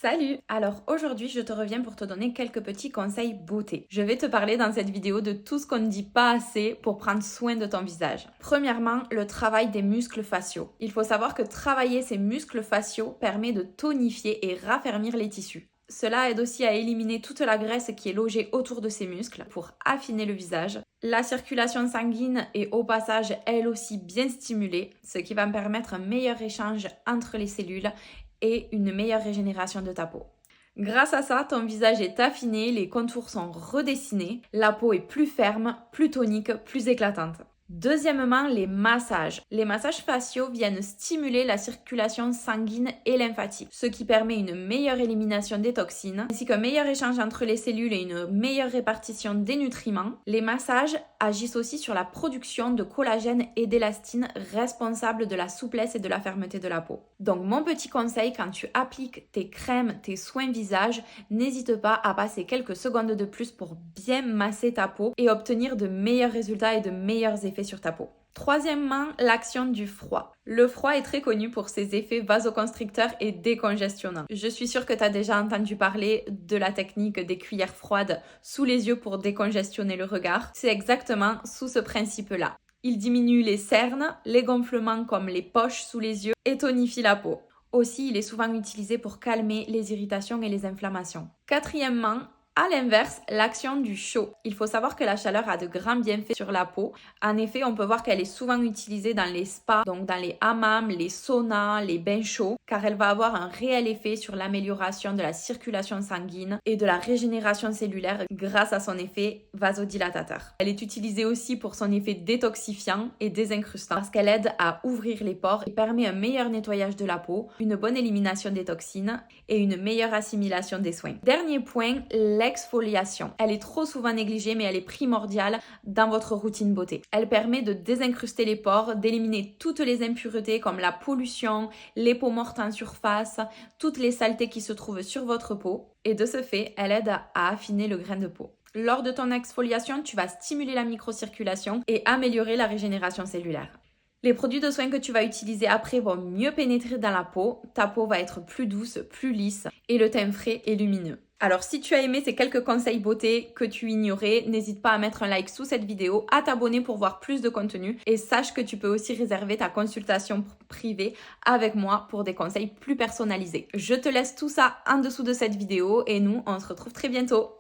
Salut! Alors aujourd'hui, je te reviens pour te donner quelques petits conseils beauté. Je vais te parler dans cette vidéo de tout ce qu'on ne dit pas assez pour prendre soin de ton visage. Premièrement, le travail des muscles faciaux. Il faut savoir que travailler ces muscles faciaux permet de tonifier et raffermir les tissus. Cela aide aussi à éliminer toute la graisse qui est logée autour de ces muscles pour affiner le visage. La circulation sanguine est au passage elle aussi bien stimulée, ce qui va me permettre un meilleur échange entre les cellules et une meilleure régénération de ta peau. Grâce à ça, ton visage est affiné, les contours sont redessinés, la peau est plus ferme, plus tonique, plus éclatante. Deuxièmement, les massages. Les massages faciaux viennent stimuler la circulation sanguine et lymphatique, ce qui permet une meilleure élimination des toxines, ainsi qu'un meilleur échange entre les cellules et une meilleure répartition des nutriments. Les massages agissent aussi sur la production de collagène et d'élastine responsables de la souplesse et de la fermeté de la peau. Donc mon petit conseil, quand tu appliques tes crèmes, tes soins visage, n'hésite pas à passer quelques secondes de plus pour bien masser ta peau et obtenir de meilleurs résultats et de meilleurs effets sur ta peau. Troisièmement, l'action du froid. Le froid est très connu pour ses effets vasoconstricteurs et décongestionnants. Je suis sûre que tu as déjà entendu parler de la technique des cuillères froides sous les yeux pour décongestionner le regard. C'est exactement sous ce principe-là. Il diminue les cernes, les gonflements comme les poches sous les yeux et tonifie la peau. Aussi, il est souvent utilisé pour calmer les irritations et les inflammations. Quatrièmement, à l'inverse, l'action du chaud. Il faut savoir que la chaleur a de grands bienfaits sur la peau. En effet, on peut voir qu'elle est souvent utilisée dans les spas, donc dans les hammams, les saunas, les bains chauds, car elle va avoir un réel effet sur l'amélioration de la circulation sanguine et de la régénération cellulaire grâce à son effet vasodilatateur. Elle est utilisée aussi pour son effet détoxifiant et désincrustant, parce qu'elle aide à ouvrir les pores et permet un meilleur nettoyage de la peau, une bonne élimination des toxines et une meilleure assimilation des soins. Dernier point, l'exfoliation. Elle est trop souvent négligée, mais elle est primordiale dans votre routine beauté. Elle permet de désincruster les pores, d'éliminer toutes les impuretés comme la pollution, les peaux mortes en surface, toutes les saletés qui se trouvent sur votre peau. Et de ce fait, elle aide à affiner le grain de peau. Lors de ton exfoliation, tu vas stimuler la microcirculation et améliorer la régénération cellulaire. Les produits de soins que tu vas utiliser après vont mieux pénétrer dans la peau, ta peau va être plus douce, plus lisse et le teint frais et lumineux. Alors si tu as aimé ces quelques conseils beauté que tu ignorais, n'hésite pas à mettre un like sous cette vidéo, à t'abonner pour voir plus de contenu et sache que tu peux aussi réserver ta consultation privée avec moi pour des conseils plus personnalisés. Je te laisse tout ça en dessous de cette vidéo et nous on se retrouve très bientôt.